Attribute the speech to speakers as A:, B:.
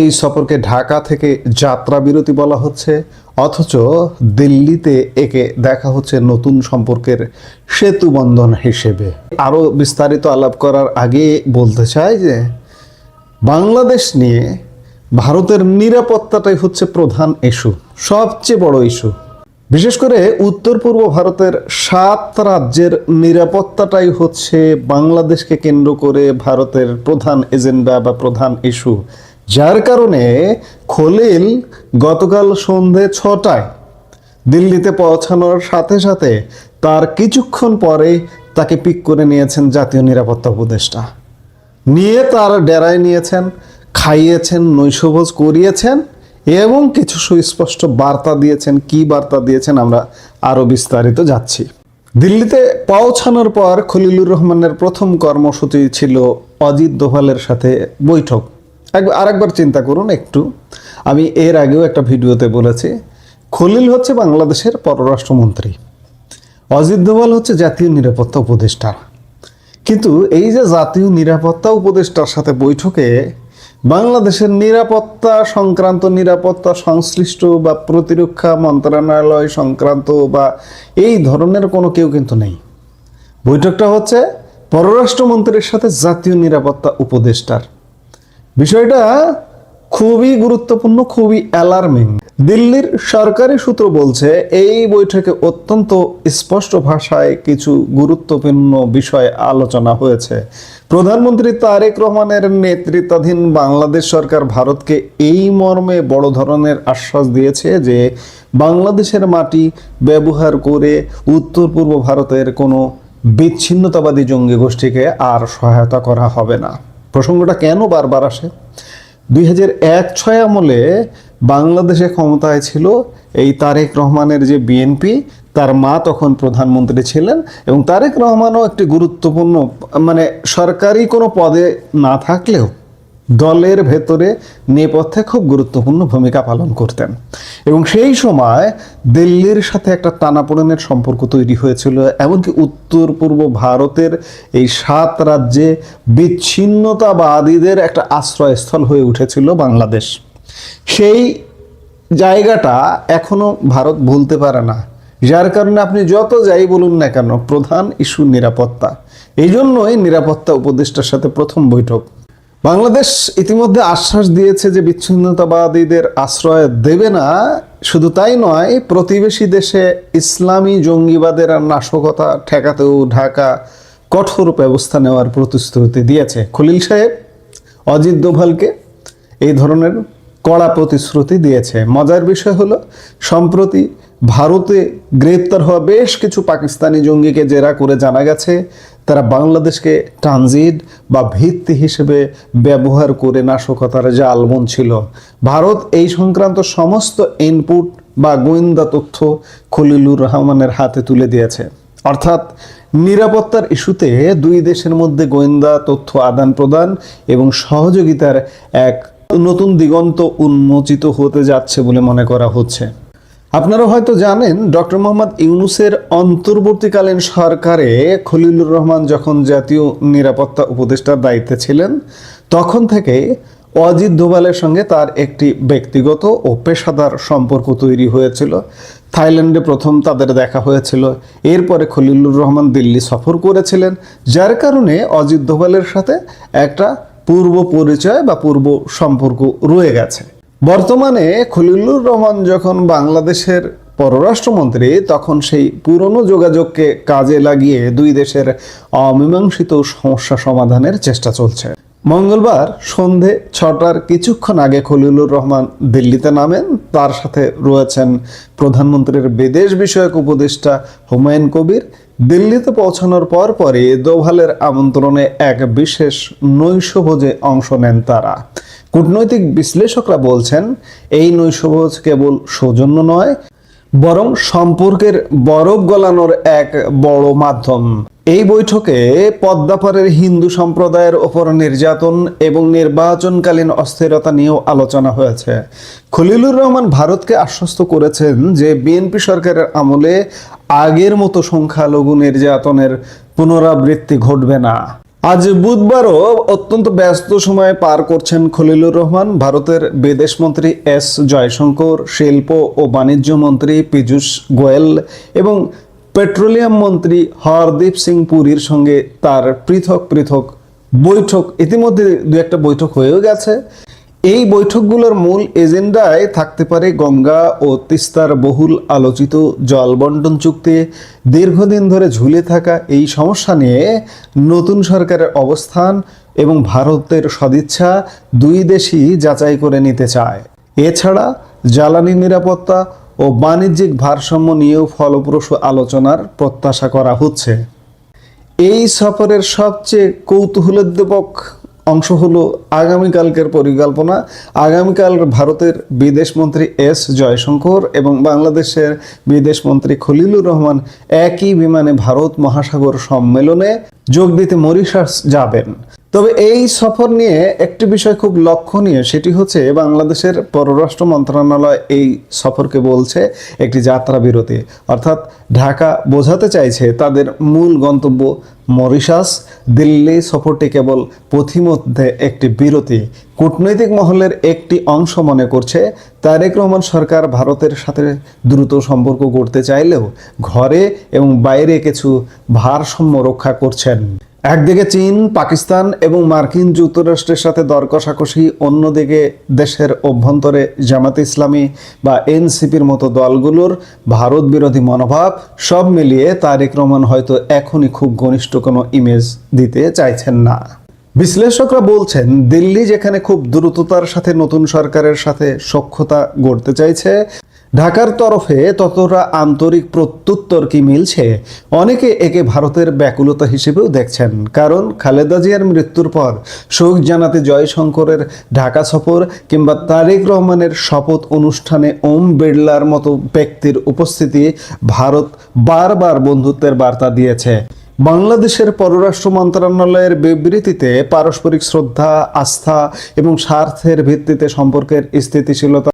A: এই সফরকে ঢাকা থেকে যাত্রা বিরতি বলা হচ্ছে, অথচ দিল্লিতে একে দেখা হচ্ছে নতুন সম্পর্কের সেতু বন্ধন হিসেবে। আরও বিস্তারিত আলাপ করার আগে বলতে চাই যে বাংলাদেশ নিয়ে ভারতের নিরাপত্তাটাই হচ্ছে প্রধান ইস্যু, সবচেয়ে বড় ইস্যু। বিশেষ করে উত্তর পূর্ব ভারতের 7 রাজ্যের নিরাপত্তাটাই হচ্ছে বাংলাদেশকে কেন্দ্র করে ভারতের প্রধান এজেন্ডা বা প্রধান ইস্যু। যার কারণে খলিল গতকাল সন্ধে 6টায় দিল্লিতে পৌঁছানোর সাথে সাথে তার কিছুক্ষণ পরে তাকে পিক করে নিয়েছেন জাতীয় নিরাপত্তা উপদেষ্টা, নিয়ে তার ডেরায় নিয়েছেন, খাইয়েছেন, নৈশভোজ করিয়েছেন এবং কিছু সুস্পষ্ট বার্তা দিয়েছেন। কি বার্তা দিয়েছেন আমরা আরও বিস্তারিত যাচ্ছি। দিল্লিতে পৌঁছানোর পর খলিলুর রহমানের প্রথম কর্মসূচি ছিল অজিত দোভালের সাথে বৈঠক। আরেকবার চিন্তা করুন একটু, আমি এর আগেও একটা ভিডিওতে বলেছি, খলিল হচ্ছে বাংলাদেশের পররাষ্ট্রমন্ত্রী, অজিত দোভাল হচ্ছে জাতীয় নিরাপত্তা উপদেষ্টা। কিন্তু এই যে জাতীয় নিরাপত্তা উপদেষ্টার সাথে বৈঠকে বাংলাদেশের নিরাপত্তা সংক্রান্ত, নিরাপত্তা সংশ্লিষ্ট বা প্রতিরক্ষা মন্ত্রণালয় সংক্রান্ত বা এই ধরনের কোনো কেউ কিন্তু নেই। বৈঠকটা হচ্ছে পররাষ্ট্রমন্ত্রীর সাথে জাতীয় নিরাপত্তা উপদেষ্টার। বিষয়টা খুবই গুরুত্বপূর্ণ, খুবই অ্যালার্মিং। দিল্লির সরকারি সূত্র বলছে এই বৈঠকে অত্যন্ত স্পষ্ট ভাষায় কিছু গুরুত্বপূর্ণ বিষয় আলোচনা হয়েছে। প্রধানমন্ত্রী তারেক রহমানের নেতৃত্বাধীন বাংলাদেশ সরকার ভারতকে এই মর্মে বড় ধরনের আশ্বাস দিয়েছে যে বাংলাদেশের মাটি ব্যবহার করে উত্তর পূর্ব ভারতের কোনো বিচ্ছিন্নতাবাদী জঙ্গি গোষ্ঠীকে আর সহায়তা করা হবে না। প্রসঙ্গটা কেন বারবার আসে? 2001-06 আমলে বাংলাদেশে ক্ষমতায় ছিল এই তারেক রহমানের যে বিএনপি, তার মা তখন প্রধানমন্ত্রী ছিলেন এবং তারেক রহমানও একটি গুরুত্বপূর্ণ, মানে সরকারি কোনো পদে না থাকলেও দলের ভেতরে নেপথ্যে খুব গুরুত্বপূর্ণ ভূমিকা পালন করতেন। এবং সেই সময় দিল্লির সাথে একটা টানাপোড়েনের সম্পর্ক তৈরি হয়েছিল, এমনকি উত্তর পূর্ব ভারতের এই 7 রাজ্যে বিচ্ছিন্নতাবাদীদের একটা আশ্রয়স্থল হয়ে উঠেছিল বাংলাদেশ। সেই জায়গাটা এখনো ভারত ভুলতে পারে না, যার কারণে আপনি যত যাই বলুন না কেন প্রধান ইস্যু নিরাপত্তা। এই জন্যই নিরাপত্তা উপদেষ্টার সাথে প্রথম বৈঠক। বাংলাদেশ ইতিমধ্যে আশ্বাস দিয়েছে যে বিচ্ছিন্নতাবাদীদের আশ্রয় দেবে না। শুধু তাই নয়, প্রতিবেশী দেশে ইসলামী জঙ্গিবাদের নাশকতা ঠেকাতেও ঢাকা কঠোর ব্যবস্থা নেওয়ার প্রতিশ্রুতি দিয়েছে। খলিল সাহেব অজিত দোভালকে এই ধরনের কড়া প্রতিশ্রুতি দিয়েছে। মজার বিষয় হলো, সম্প্রতি ভারতে গ্রেপ্তার হওয়া বেশ কিছু পাকিস্তানি জঙ্গিকে জেরা করে জানা গেছে তারা বাংলাদেশকে ট্রানজিট বা ভিত্তি হিসেবে ব্যবহার করে নাশকতার জাল বুনছিল। ভারত এই সংক্রান্ত সমস্ত ইনপুট বা গোয়েন্দা তথ্য খলিলুর রহমানের হাতে তুলে দিয়েছে। অর্থাৎ নিরাপত্তার ইস্যুতে দুই দেশের মধ্যে গোয়েন্দা তথ্য আদান প্রদান এবং সহযোগিতার এক নতুন দিগন্ত উন্মোচিত হতে যাচ্ছে বলে মনে করা হচ্ছে। আপনারা হয়তো জানেন, ডক্টর মোহাম্মদ ইউনূসের অন্তর্বর্তীকালীন সরকারে খলিলুর রহমান যখন জাতীয় নিরাপত্তা উপদেষ্টার দায়িত্বে ছিলেন, তখন থেকে অজিত দোভালের সঙ্গে তার একটি ব্যক্তিগত ও পেশাদার সম্পর্ক তৈরি হয়েছিল। থাইল্যান্ডে প্রথম তাদের দেখা হয়েছিল। এরপরে খলিলুর রহমান দিল্লি সফর করেছিলেন, যার কারণে অজিত দোভালের সাথে একটা পূর্ব পরিচয় বা পূর্ব সম্পর্ক রয়ে গেছে। বর্তমানে খলিলুর রহমান যখন বাংলাদেশের পররাষ্ট্রমন্ত্রী, তখন সেই পুরনো যোগাযোগকে কাজে লাগিয়ে দুই দেশের অমীমাংসিত সমস্যা সমাধানের চেষ্টা চলছে। মঙ্গলবার সন্ধে 6টার কিছুক্ষণ আগে খলিলুর রহমান দিল্লিতে নামেন। তার সাথে রয়েছেন প্রধানমন্ত্রীর বিদেশ বিষয়ক উপদেষ্টা হুমায়ুন কবির। দিল্লিতে পৌঁছানোর পরই দোভালের আমন্ত্রণে এক বিশেষ নৈশভোজে অংশ নেন তারা। কূটনৈতিক বিশ্লেষকরা বলছেন, এই নৈশভোজ কেবল সৌজন্য নয়, বরং সম্পর্কের বরফ গলানোর এক বড় মাধ্যম। এই বৈঠকে পদ্মাপাড়ের হিন্দু সম্প্রদায়ের ওপর নির্যাতন এবং নির্বাচনকালীন অস্থিরতা নিয়েও আলোচনা হয়েছে। খলিলুর রহমান ভারতকে আশ্বস্ত করেছেন যে বিএনপি সরকারের আমলে আগের মতো সংখ্যালঘু নির্যাতনের পুনরাবৃত্তি ঘটবে না। আজ বুধবারও অত্যন্ত ব্যস্ত সময় পার করছেন খলিলুর রহমান। ভারতের বিদেশ মন্ত্রী এস জয়শঙ্কর, শিল্প ও বাণিজ্য মন্ত্রী পীযূষ গোয়েল এবং পেট্রোলিয়াম মন্ত্রী হরদীপ সিং পুরীর সঙ্গে তার পৃথক পৃথক বৈঠক, ইতিমধ্যে দু একটা বৈঠক হয়েও গেছে। এই বৈঠকগুলোর মূল এজেন্ডায় থাকতে পারে গঙ্গা ও তিস্তার বহুল আলোচিত জল বন্টন চুক্তি। দীর্ঘদিন ধরে ঝুলে থাকা এই সমস্যা নিয়ে নতুন সরকারের অবস্থান এবং ভারতের সদিচ্ছা দুই দেশই যাচাই করে নিতে চায়। এছাড়া জ্বালানি নিরাপত্তা ও বাণিজ্যিক ভারসাম্য নিয়েও ফলপ্রসূ আলোচনার প্রত্যাশা করা হচ্ছে। এই সফরের সবচেয়ে কৌতূহলোদ্দীপক অংশ হলো আগামীকালকের পরিকল্পনা। আগামীকাল ভারতের বিদেশ মন্ত্রী এস জয়শঙ্কর এবং বাংলাদেশের বিদেশ মন্ত্রী খলিলুর রহমান একই বিমানে ভারত মহাসাগর সম্মেলনে যোগ দিতে মরিশাস যাবেন। তবে এই সফর নিয়ে একটি বিষয় খুব লক্ষণীয়, সেটি হচ্ছে বাংলাদেশের পররাষ্ট্র মন্ত্রণালয় এই সফরকে বলছে একটি যাত্রা বিরতি, অর্থাৎ ঢাকা বোঝাতে চাইছে তাদের মূল গন্তব্য মরিশাস। দিল্লি সফরটি কেবল পথিমধ্যে একটি বিরতি। কূটনৈতিক মহলের একটি অংশ মনে করছে তারেক রহমান সরকার ভারতের সাথে দ্রুত সম্পর্ক গড়তে চাইলেও ঘরে এবং বাইরে কিছু ভারসাম্য রক্ষা করছেন। একদিকে চীন, পাকিস্তান এবং মার্কিন যুক্তরাষ্ট্রের সাথে দর কষাকষি, অন্যদিকে দেশের অভ্যন্তরে জামাতে ইসলামী বা এনসিপির মতো দলগুলোর ভারত বিরোধী মনোভাব, সব মিলিয়ে তারেক রহমান হয়তো এখনই খুব ঘনিষ্ঠ কোনো ইমেজ দিতে চাইছেন না। বিশ্লেষকরা বলছেন দিল্লি যেখানে খুব দ্রুততার সাথে নতুন সরকারের সাথে সখ্যতা গড়তে চাইছে, ঢাকার তরফে ততটা আন্তরিক প্রত্যুত্তর কি মিলছে? অনেকে একে ভারতের ব্যাকুলতা হিসেবেও দেখছেন। কারণ খালেদা জিয়ার মৃত্যুর পর শোক জানাতে জয়শঙ্করের ঢাকা সফর কিংবা তারেক রহমানের শপথ অনুষ্ঠানে ওম বিড়লার মতো ব্যক্তির উপস্থিতি ভারত বারবার বন্ধুত্বের বার্তা দিয়েছে। বাংলাদেশের পররাষ্ট্র মন্ত্রণালয়ের বিবৃতিতে পারস্পরিক শ্রদ্ধা, আস্থা এবং স্বার্থের ভিত্তিতে সম্পর্কের স্থিতিশীলতা